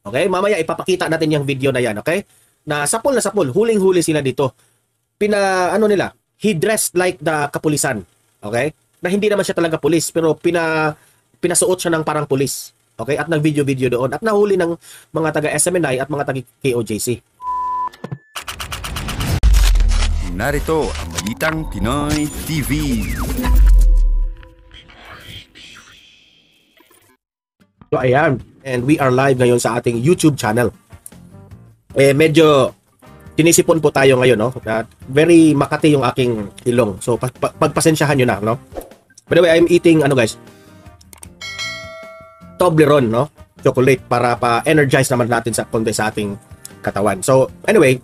Okay? Mamaya ipapakita natin yung video na yan, okay? Na sapul, huling-huli sila dito. Ano nila, he dressed like the kapulisan, okay? Na hindi naman siya talaga pulis, pero pinasuot siya ng parang pulis, okay? At nag-video doon. At nahuli ng mga taga-SMNI at mga taga-KOJC. Narito ang Balitang Pinoy TV. So ayan, and we are live ngayon sa ating YouTube channel. Medyo tinisipon po tayo ngayon, no? At very makati yung aking ilong. So pagpasensyahan nyo na, no? By the way, I'm eating guys, Toblerone, no? Chocolate para pa-energize naman natin sa konti sa ating katawan. So anyway,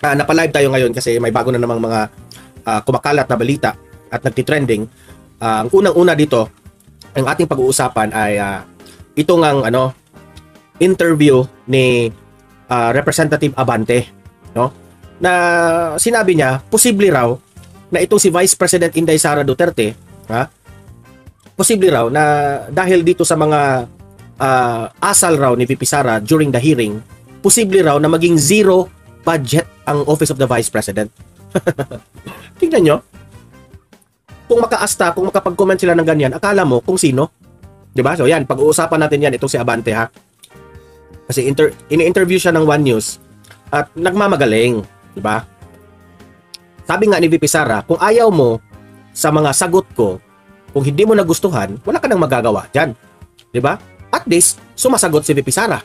napa-live tayo ngayon kasi may bago na namang mga kumakalat na balita at nagtitrending. Ang unang-una dito, ang ating pag-uusapan ay itong interview ni Representative Abante, no? Na sinabi niya, posible raw na itong si Vice President Inday Sara Duterte, posible raw na dahil dito sa mga asal raw ni VP Sara during the hearing, posible raw na maging zero budget ang Office of the Vice President. Tingnan nyo. Kung kung makapag-comment sila ng ganyan, akala mo kung sino. Diba? So yan, pag-uusapan natin yan, itong si Abante, ha. Kasi ini-interview siya ng One News at nagmamagaling. Diba? Sabi nga ni VP Sara, kung ayaw mo sa mga sagot ko, kung hindi mo nagustuhan, wala ka nang magagawa dyan. Diba? At least, sumasagot si VP Sara.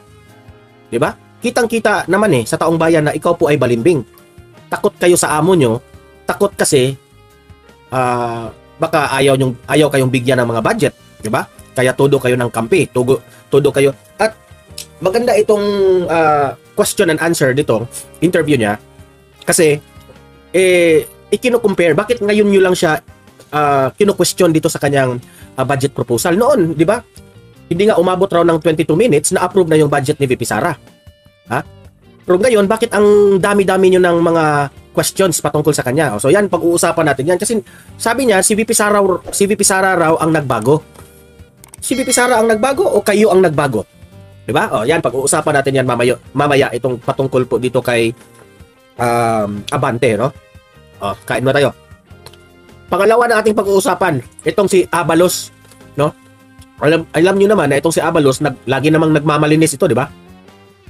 Diba? Kitang-kita naman sa taong bayan na ikaw po ay balimbing. Takot kayo sa amo nyo, takot kasi baka ayaw kayong bigyan ng mga budget, di ba? Kaya todo kayo ng kampi, todo kayo. At maganda itong question and answer dito, interview niya, kasi ikino-compare, bakit ngayon nyo lang siya kino-question dito sa kanyang budget proposal. Noon, di ba? Hindi nga umabot raw ng 22 minutes na approve na yung budget ni VP Sara. Ha? Pero ngayon, bakit ang dami-dami nyo ng mga questions patungkol sa kanya? So yan, pag-uusapan natin yan. Kasi sabi niya, si VP Sara raw ang nagbago. Si VP Sara ang nagbago o kayo ang nagbago? Diba? O yan, pag-uusapan natin yan mamaya itong patungkol po dito kay Abante, no? O, kain mo tayo. Pangalawa na ating pag-uusapan, itong si Abalos, no? Alam nyo naman na itong si Abalos, lagi namang nagmamalinis ito, di ba?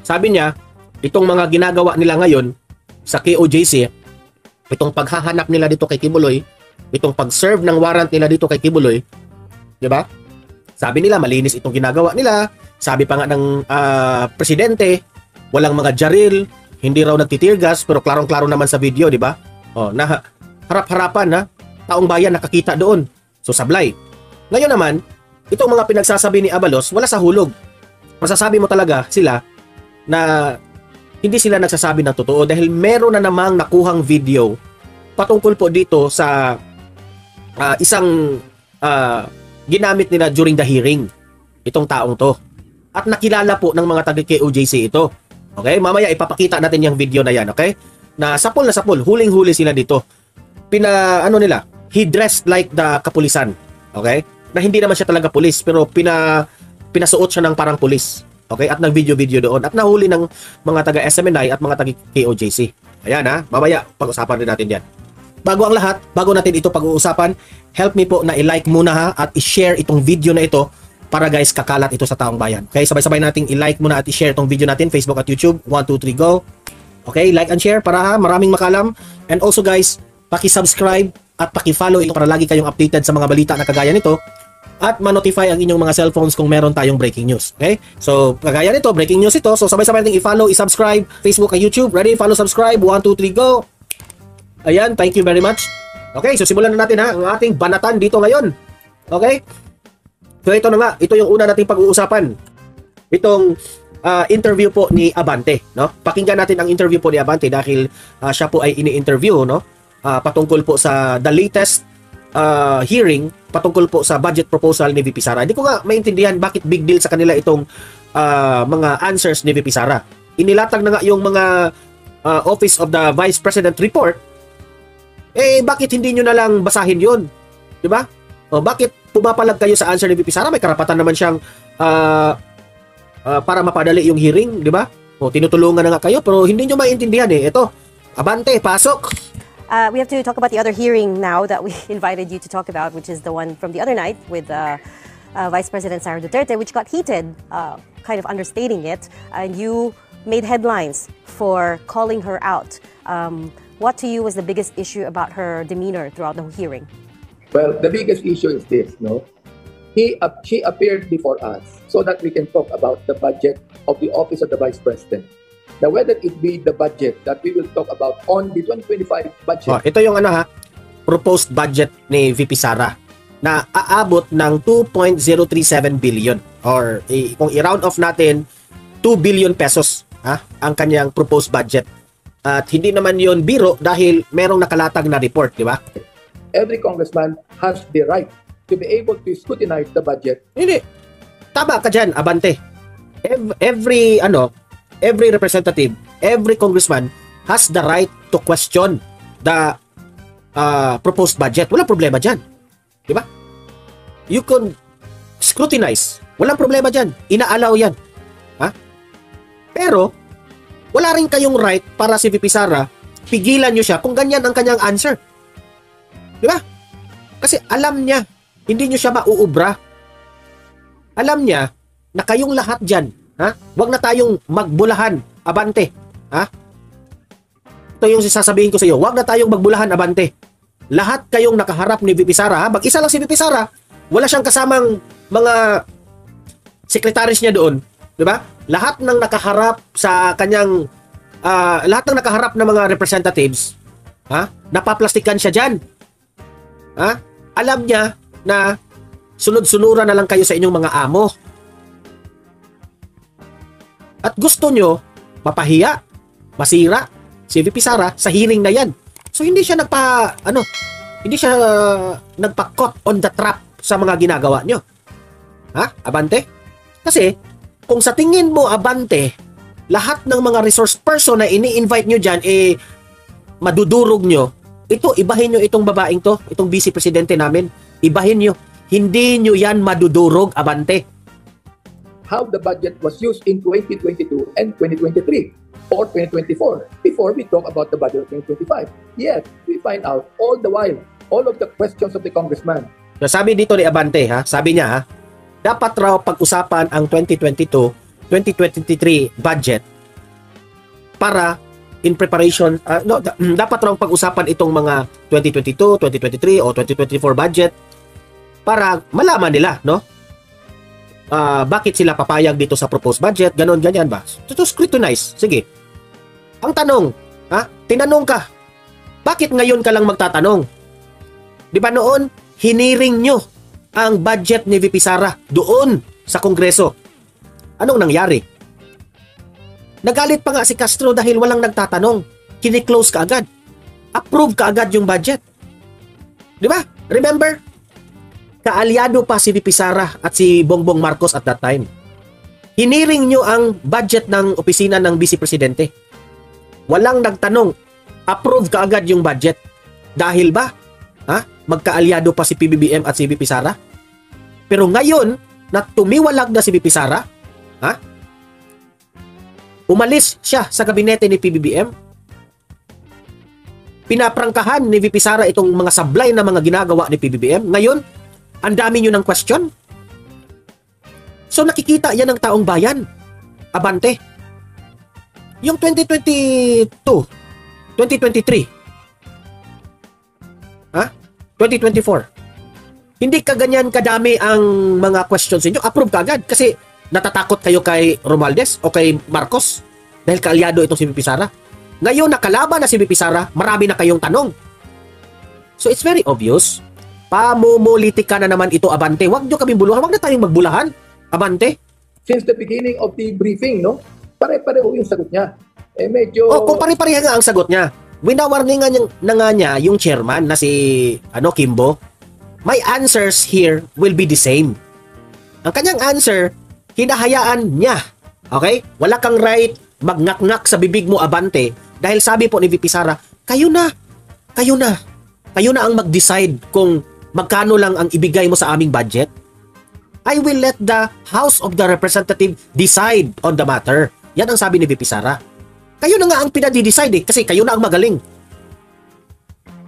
Sabi niya, itong mga ginagawa nila ngayon sa KOJC, itong paghahanap nila dito kay Kibuloy, itong pag-serve ng warrant nila dito kay Kibuloy, di ba? Sabi nila, malinis itong ginagawa nila. Sabi pa nga ng presidente, walang mga jaril, hindi raw nagtitirgas, pero klarong-klaro naman sa video, di ba? O, na harap-harapan, ha? Taong bayan nakakita doon. So, sablay. Ngayon naman, itong mga pinagsasabi ni Abalos, wala sa hulog. Masasabi mo talaga sila na hindi sila nagsasabi ng totoo dahil meron na namang nakuhang video patungkol po dito sa isang ginamit nila during the hearing, itong taong to. At nakilala po ng mga taga-KOJC ito. Okay? Mamaya ipapakita natin yung video na yan, okay? Na sapul, huling-huli sila dito. Nila, he dressed like the kapulisan. Okay? Na hindi naman siya talaga pulis, pero pinasuot siya ng parang pulis. Okay? At nag-video doon. At nahuli ng mga taga-SMNI at mga taga-KOJC. Ayan, ha? Mamaya, pag-usapan rin natin yan. Bago ang lahat, bago natin ito pag-uusapan, help me po na i-like muna, ha? At i-share itong video na ito para guys, kakalat ito sa taong bayan. Okay? Sabay-sabay nating i-like muna at i-share itong video natin, Facebook at YouTube. 1, 2, 3, go! Okay? Like and share para maraming makalam. And also guys, paki-subscribe at paki-follow ito para lagi kayong updated sa mga balita na kagaya nito. At ma-notify ang inyong mga cellphones kung meron tayong breaking news. Okay? So, kagaya nito, breaking news ito. So, sabay-sabay natin i-follow, i-subscribe, Facebook at YouTube. Ready? Follow, subscribe. 1, 2, 3, go! Ayan, thank you very much. Okay, so simulan na natin, ha, ang ating banatan dito ngayon. Okay? So, ito na nga. Ito yung una nating pag-uusapan. Itong interview po ni Abante, no? Pakinggan natin ang interview po ni Abante dahil siya po ay ini-interview, no? Patungkol po sa the latest hearing patungkol po sa budget proposal ni VP Sara. Hindi ko nga maintindihan bakit big deal sa kanila itong mga answers ni VP Sara. Inilatag na nga yung mga Office of the Vice President report. Bakit hindi nyo na lang basahin yun? Diba? O bakit pumapalag kayo sa answer ni VP Sara? May karapatan naman siyang para mapadali yung hearing, di ba? O, tinutulungan na nga kayo, pero hindi nyo maintindihan eh. Ito, abante, pasok! We have to talk about the other hearing now that we invited you to talk about, which is the one from the other night with Vice President Sara Duterte, which got heated, kind of understating it. And you made headlines for calling her out. What to you was the biggest issue about her demeanor throughout the hearing? Well, the biggest issue is this, no? She appeared before us so that we can talk about the budget of the Office of the Vice President. Now, whether it be the budget that we will talk about on the 2025 budget. Ito yung proposed budget ni VP Sara na aabot ng 2.037 billion or kung i-round off natin 2 billion pesos ang kanyang proposed budget. At hindi naman yon biro dahil merong nakalatag na report, di ba? Every congressman has the right to be able to scrutinize the budget. Hindi. Tama ka dyan, abante. Every representative, every congressman has the right to question the proposed budget. Walang problema dyan. Di ba? You can scrutinize. Walang problema dyan. Inaalaw yan. Pero, wala rin kayong right para si VP Sara, pigilan nyo siya kung ganyan ang kanyang answer. Di ba? Kasi alam niya, hindi nyo siya mauubra. Alam niya na kayong lahat dyan, wag na tayong magbulahan, abante. Ito yung sasabihin ko sa iyo, wag na tayong magbulahan, abante. Lahat kayong nakaharap ni VP Sara, mag-isa lang si VP Sara, wala siyang kasamang mga sekretaris niya doon, di ba? Lahat ng nakaharap sa kanyang lahat ng nakaharap na mga representatives, napaplastikan siya diyan. Alam niya na sunod-sunuran na lang kayo sa inyong mga amo. At gusto nyo mapahiya, masira si VP Sara sa hearing na yan. So hindi siya nagpa-caught on the trap sa mga ginagawa nyo. Abante? Kasi kung sa tingin mo, abante, lahat ng mga resource person na ini-invite nyo dyan, madudurog nyo, ibahin nyo itong babaeng to, itong vice presidente namin, ibahin nyo. Hindi nyo yan madudurog, abante. How the budget was used in 2022 and 2023 or 2024 before we talk about the budget of 2025. Yet, we find out all the while, all of the questions of the congressman. Sabi dito ni Abante, sabi niya, dapat raw pag-usapan ang 2022-2023 budget para in preparation, dapat raw pag-usapan itong mga 2022, 2023 o 2024 budget para malaman nila, no? Bakit sila papayag dito sa proposed budget, ganon, ganyan ba? To scrutinize, sige. Ang tanong, tinanong ka, bakit ngayon ka lang magtatanong? Di ba noon, hiniring nyo ang budget ni VP Sara doon sa Kongreso. Anong nangyari? Nagalit pa nga si Castro dahil walang nagtatanong. Kini-close ka agad. Approve ka agad yung budget. Di ba? Remember? Kaalyado pa si VP Sara at si Bongbong Marcos at that time. Hiniring nyo ang budget ng opisina ng Vice Presidente. Walang nagtanong. Approve ka agad yung budget. Dahil ba? Magkaalyado pa si PBBM at si VP Sara? Pero ngayon, na tumiwalag na si VP Sara, umalis siya sa gabinete ni PBBM. Pinaprangkahan ni VP Sara itong mga sablay na mga ginagawa ni PBBM. Ngayon, ang dami nyo ng question. So nakikita yan ng taong bayan. Abante. Yung 2022, 2023, 2024, hindi ka ganyan kadami ang mga questions ninyo. Approve ka agad kasi natatakot kayo kay Romualdez o kay Marcos dahil kaalyado itong si VP Sara. Ngayon nakalaban na si VP Sara, marami na kayong tanong. So it's very obvious. Pamumulitika na naman ito, abante. Huwag nyo kaming buluhan. Huwag na tayong magbulahan. Abante. Since the beginning of the briefing, no? Pare-pareho yung sagot niya. Medyo... kung pare-pareha nga ang sagot niya. Winawarningan na nga niya yung chairman na si Kimbo. My answers here will be the same. Ang kanyang answer, hinahayaan niya. Okay? Wala kang right magngak-ngak sa bibig mo, abante. Dahil sabi po ni VP Sara, kayo na ang mag-decide kung magkano lang ang ibigay mo sa aming budget. I will let the House of the Representative decide on the matter. Yan ang sabi ni VP Sara. Kayo na nga ang pinadi-decide kasi kayo na ang magaling.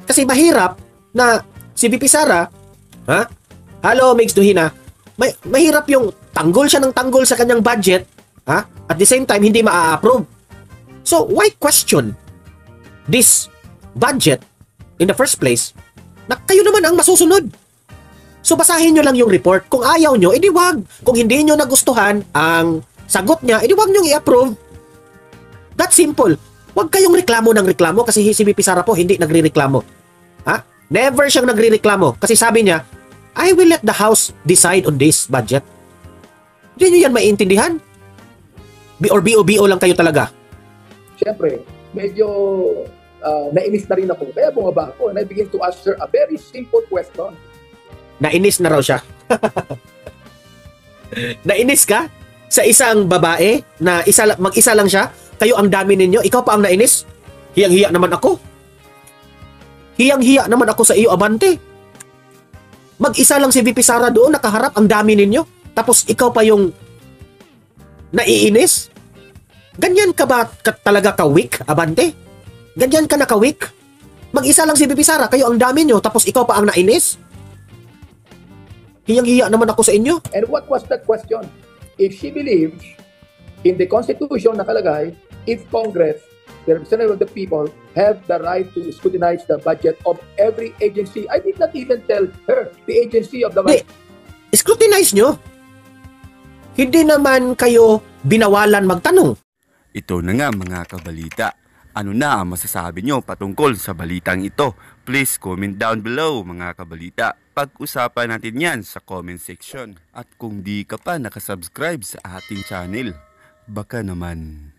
Kasi mahirap na si VP Sara, ha? Hello, Migs Duhina. Mahirap yung tanggol siya ng tanggol sa kanyang budget, ha? At the same time, hindi maa-approve. So, why question this budget in the first place na kayo naman ang masusunod? So, basahin nyo lang yung report. Kung ayaw nyo, edi wag. Kung hindi nyo nagustuhan ang sagot niya, edi wag nyo i-approve. That's simple. Wag kayong reklamo ng reklamo kasi si VP Sara po hindi nagre-reklamo. Ha? Never siyang nagre-reklamo kasi sabi niya, I will let the House decide on this budget. Hindi nyo yan maiintindihan? BO lang kayo talaga. Siyempre, medyo nainis na rin ako. Kaya bumaba ako and I begin to ask her a very simple question. Nainis na raw siya. Nainis ka? Sa isang babae na mag-isa lang siya? Kayo ang dami ninyo? Ikaw pa ang nainis? Hiyang-hiya naman ako. Hiyang-hiya naman ako sa iyo, Abante. Mag-isa lang si VP Sara doon, nakaharap, ang dami ninyo. Tapos ikaw pa yung naiinis? Ganyan ka ba talaga ka-weak, Abante? Ganyan ka na ka-weak? Mag-isa lang si VP Sara, kayo ang dami nyo, tapos ikaw pa ang nainis? Hiyang-hiya naman ako sa inyo. And what was that question? If she believes in the Constitution nakalagay, if Congress, the representative of the people, have the right to scrutinize the budget of every agency, I did not even tell her the agency of the Hey, scrutinize nyo. Hindi naman kayo binawalan magtanong. Ito na nga mga kabalita. Ano na ang masasabi nyo patungkol sa balitang ito? Please comment down below mga kabalita. Pag-usapan natin yan sa comment section. At kung di ka pa nakasubscribe sa ating channel, baka naman